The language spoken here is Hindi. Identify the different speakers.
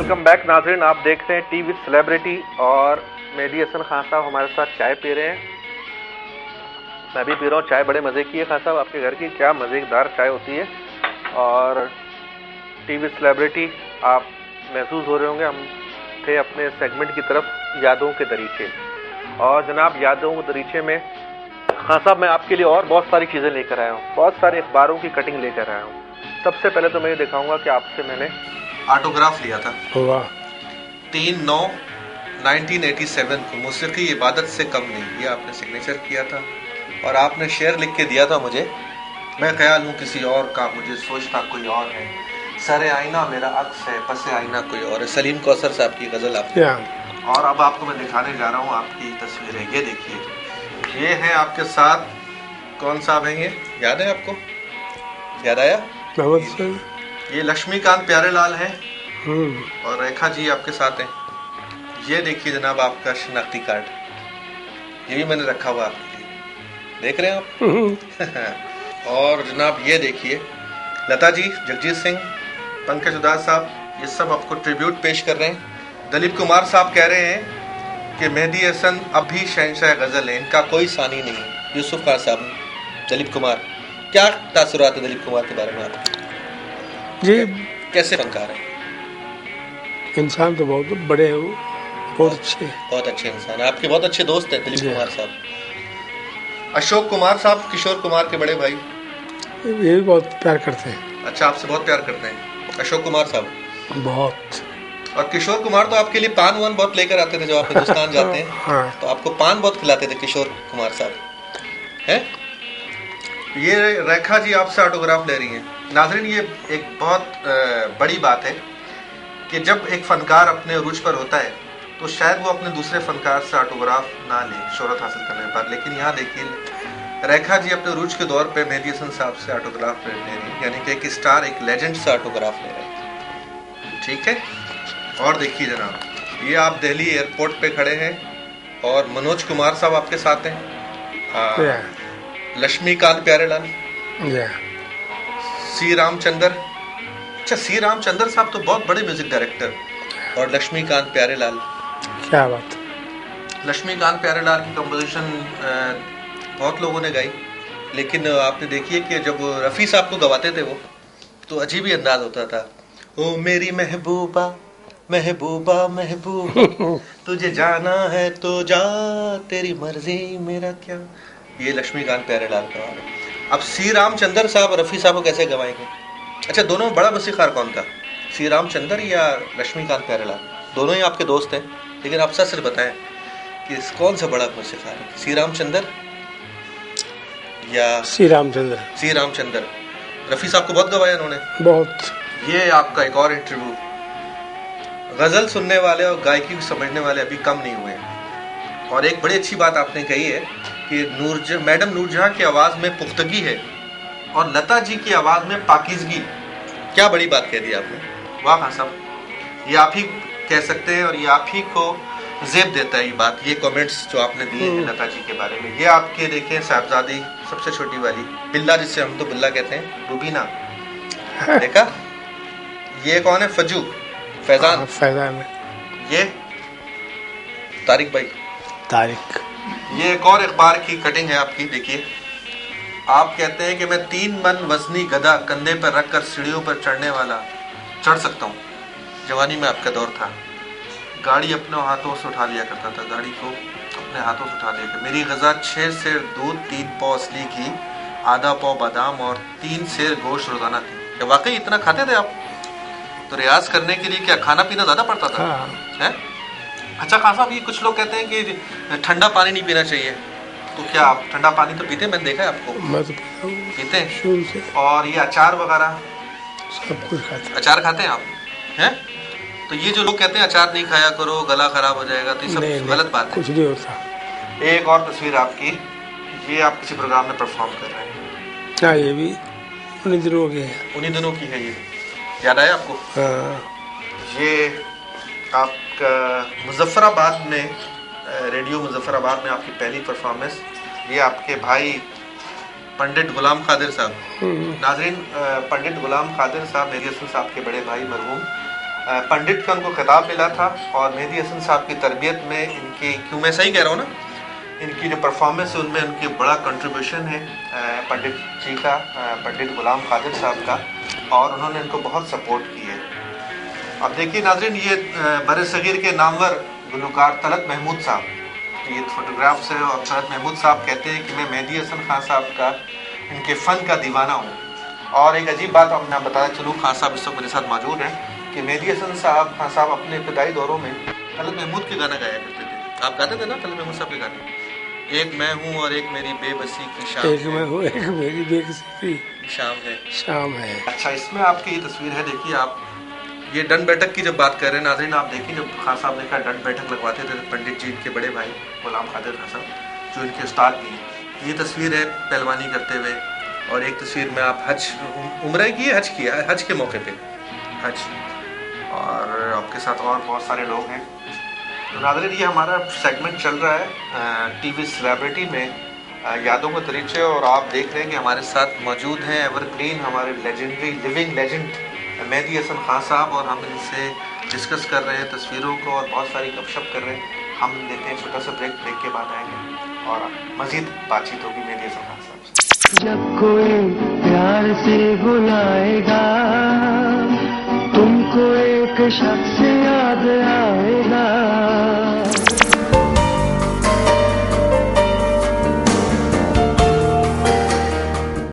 Speaker 1: वेलकम बैक नाज़रीन, आप देख रहे हैं टी विद सेलिब्रिटी और मेहदी हसन खान साहब हमारे साथ चाय पी रहे हैं। मैं भी पी रहा हूँ चाय, बड़े मज़े की है खान साहब, आपके घर की क्या मज़ेदार चाय होती है। और टी विद सेलिब्रिटी आप महसूस हो रहे होंगे, हम थे अपने सेगमेंट की तरफ यादों के दरीचे। और जनाब यादों के दरीचे में खान साहब मैं आपके लिए और बहुत सारी चीज़ें लेकर आया हूँ, बहुत सारे अखबारों की कटिंग लेकर आया हूँ। सबसे पहले तो मैं ये दिखाऊंगा कि आपसे मैंने ऑटोग्राफ लिया था 3/9/1987 को, मौसीकी इबादत से कम नहीं, ये आपने सिग्नेचर किया था और आपने शेर लिख के दिया था मुझे। मैं ख्याल हूँ किसी और का, मुझे सोचता कोई और है, सरे आईना मेरा अक्स है, पसे आईना कोई और है। सलीम कौसर साहब की गज़ल आपने। और अब आपको मैं दिखाने जा रहा हूँ आपकी तस्वीरें, ये देखिए, ये है आपके साथ। कौन साहब हैं ये, याद है आपको? याद आया? ये लक्ष्मीकांत प्यारेलाल है और रेखा जी आपके साथ हैं। ये देखिए जनाब आपका शनाख्ती कार्ड, ये भी मैंने रखा हुआ आपके लिए, देख रहे हैं आप? और जनाब ये देखिए लता जी, जगजीत सिंह, पंकज उदास साहब, ये सब आपको ट्रिब्यूट पेश कर रहे हैं। दलीप कुमार साहब कह रहे हैं कि मेहदी हसन अब भी शहंशाह गज़ल है, इनका कोई सानी नहीं। यूसुफ खान साहब, दलीप कुमार, क्या तासुरात है दलीप कुमार के बारे में आप जी? कैसे फनकार है?
Speaker 2: इंसान तो बहुत बड़े हैं, वो बहुत अच्छे
Speaker 1: इंसान है, आपके बहुत अच्छे दोस्त हैं दलीप कुमार साहब। अशोक कुमार साहब, किशोर कुमार के बड़े भाई,
Speaker 2: ये भी बहुत प्यार करते हैं।
Speaker 1: अच्छा, आपसे बहुत प्यार करते हैं अशोक कुमार साहब?
Speaker 2: बहुत।
Speaker 1: और किशोर कुमार तो आपके लिए पान वान बहुत लेकर आते थे जब आप हिंदुस्तान जाते हैं।
Speaker 2: हाँ।
Speaker 1: तो आपको पान बहुत खिलाते थे किशोर कुमार साहब, हैं? ये रेखा जी आपसे ऑटोग्राफ ले रही हैं। नाज़रीन, ये एक बहुत बड़ी बात है कि जब एक फनकार अपने अरूज पर होता है तो शायद वो अपने दूसरे फनकार से ऑटोग्राफ ना ले शोहरत हासिल करने पर, लेकिन यहाँ देखिए रेखा जी अपने अरूज के दौर पे मेहदी हसन साहब से ऑटोग्राफ ले रही है, यानी कि एक स्टार, एक लेजेंड से ऑटोग्राफ ले रहे हैं। ठीक है। और देखिए जनाब, ये आप दिल्ली एयरपोर्ट पे खड़े हैं और मनोज कुमार साहब आपके साथ हैं। लक्ष्मीकांत प्यारेलाल, सी रामचंद्र, अच्छा सी रामचंद्र साहब तो बहुत बड़े म्यूजिक डायरेक्टर, और लक्ष्मीकांत प्यारेलाल,
Speaker 2: क्या बात।
Speaker 1: लक्ष्मीकांत प्यारेलाल की कंपोजिशन बहुत लोगों ने गाई, लेकिन आपने देखिए कि जब रफ़ी साहब को गवाते थे वो, तो अजीब ही अंदाज होता था। ओ मेरी महबूबा महबूबा महबूबा तुझे जाना है तो जा, तेरी मर्जी मेरा क्या। ये लक्ष्मीकांत प्यारेलाल का है। अब सी रामचंद्र साहब रफ़ी साहब को कैसे गवाएंगे? अच्छा, दोनों में बड़ा मौसीक़ार कौन था, सी रामचंद्र या लक्ष्मीकांत प्यारेलाल? दोनों ही आपके दोस्त हैं, लेकिन आप सच बताएं कि कौन सा बड़ा मौसीक़ार है, सी रामचंद्र या
Speaker 2: सी रामचंद्र? सी
Speaker 1: रामचंद्र। रफ़ी साहब को बहुत गवाया उन्होंने, बहुत। ये आपका एक और इंटरव्यू, गज़ल सुनने वाले और गायकी को समझने वाले अभी कम नहीं हुए। और एक बड़ी अच्छी बात आपने कही है कि मैडम नूरजहां की आवाज़ में पुख्तगी है और लता जी की आवाज़ में पाकीज़गी। क्या बड़ी बात कह दी आपने, वाह खान साहब, ये आप ही कह सकते हैं और ये आप ही को ज़ेब देता है ये बात, ये कमेंट्स जो आपने दिए हैं लता जी के बारे में। ये आपके देखें साहबजादी सबसे छोटी वाली बिल्ला, जिससे हम तो बिल्ला कहते हैं, रुबीना, देखा? ये कौन है? फजू, फैजान। ये तारिक भाई, तारिक। ये एक और अखबार की कटिंग है आपकी, देखिए। आप कहते हैं कि मैं 3 मन वजनी गधा कंधे पर रखकर सीढ़ियों पर चढ़ने वाला चढ़ सकता हूँ। जवानी में आपका दौर था, गाड़ी अपने हाथों से उठा लिया करता था, गाड़ी को अपने हाथों से उठा लिया करता। मेरी गज़ा 6 सेर दूध, 3 पाव असली घी, आधा पाव बादाम और 3 सेर गोश्त रोजाना थी। क्या वाकई इतना खाते थे आप? तो रियाज करने के लिए क्या खाना पीना ज़्यादा पड़ता था? है? अच्छा खान साहब, ये कुछ लोग कहते हैं कि ठंडा पानी नहीं पीना चाहिए, तो क्या आप ठंडा पानी तो पीते हैं? मैंने देखा है आपको।
Speaker 2: मैं तो
Speaker 1: पीते हैं शुरू से। और ये अचार वगैरह
Speaker 2: सब कुछ खाते हैं।
Speaker 1: अचार खाते हैं आप? हैं? तो ये जो लोग कहते हैं अचार नहीं खाया करो, गला खराब हो जाएगा, तो ये सब गलत बात है,
Speaker 2: कुछ नहीं होता।
Speaker 1: एक और तस्वीर आपकी, ये आप किसी प्रोग्राम में परफॉर्म कर रहे हैं?
Speaker 2: हाँ, ये भी उन्हीं दिनों की है।
Speaker 1: उन्हीं दिनों की है, ये याद आया आपको?
Speaker 2: हाँ।
Speaker 1: ये आपका मुजफ्फराबाद में, रेडियो मुजफ्फराबाद में आपकी पहली परफॉर्मेंस, ये आपके भाई पंडित गुलाम कादिर साहब। नाज़रीन, पंडित गुलाम कादिर साहब मेहदी हसन साहब के बड़े भाई मरहूम, पंडित का उनको खिताब मिला था। और मेहदी हसन साहब की तरबियत में इनकी, क्यों मैं सही कह रहा हूँ ना, इनकी जो परफॉर्मेंस है उनमें उनकी बड़ा कंट्रीब्यूशन है पंडित जी का, पंडित गुलाम कादिर साहब का, और उन्होंने इनको बहुत सपोर्ट की है। अब देखिए नाज़रीन, ये बर सग़ीर के नामवर गुलकार तलत महमूद साहब, ये फोटोग्राफ्स है, और तलत महमूद साहब कहते हैं कि मैं मेहदी हसन खान साहब का, इनके फ़न का दीवाना हूँ। और एक अजीब बात अब मैं बताया चलूँ, खान साहब इस वक्त मेरे साथ मौजूद हैं, कि मेहदी हसन साहब, खान साहब अपने इब्तदाई दौरों में तलत महमूद के गाना गाया करते थे। आप गाते थे ना तलत महमूद साहब के गाने? एक मैं हूँ और एक मेरी बेबसी की शाम,
Speaker 2: एक मैं हूँ, एक मेरी बेबसी की शाम है।
Speaker 1: अच्छा, इसमें आपकी ये तस्वीर है, देखिए आप, ये दंड बैठक की जब बात कर रहे हैं नाज़रीन, आप देखिए जब खान साहब ने कहा दंड बैठक लगवाते थे पंडित जी, इनके बड़े भाई गुलाम कादिर हसन, जो इनके उस्ताद भी हैं। ये तस्वीर है पहलवानी करते हुए, और एक तस्वीर में आप हज, उम्र की हज किया, हज के मौके पे हज, और आपके साथ और बहुत सारे लोग हैं। तो नाज़रीन, ये हमारा सेगमेंट चल रहा है टीवी सेलिब्रिटी में, यादों के दरीचे, और आप देख रहे हैं कि हमारे साथ मौजूद हैं एवरग्रीन, हमारे legendary living legend Mehdi Hasan Khan साहब, और हम इनसे डिस्कस कर रहे हैं तस्वीरों को और बहुत सारी गपशप कर रहे हैं। हम लेते हैं छोटा सा ब्रेक, ब्रेक के बाद आएंगे और मज़ीद बातचीत होगी मेहदी हसन खान साहब से।
Speaker 3: जब कोई प्यार से बुलाएगा तुमको एक शख्स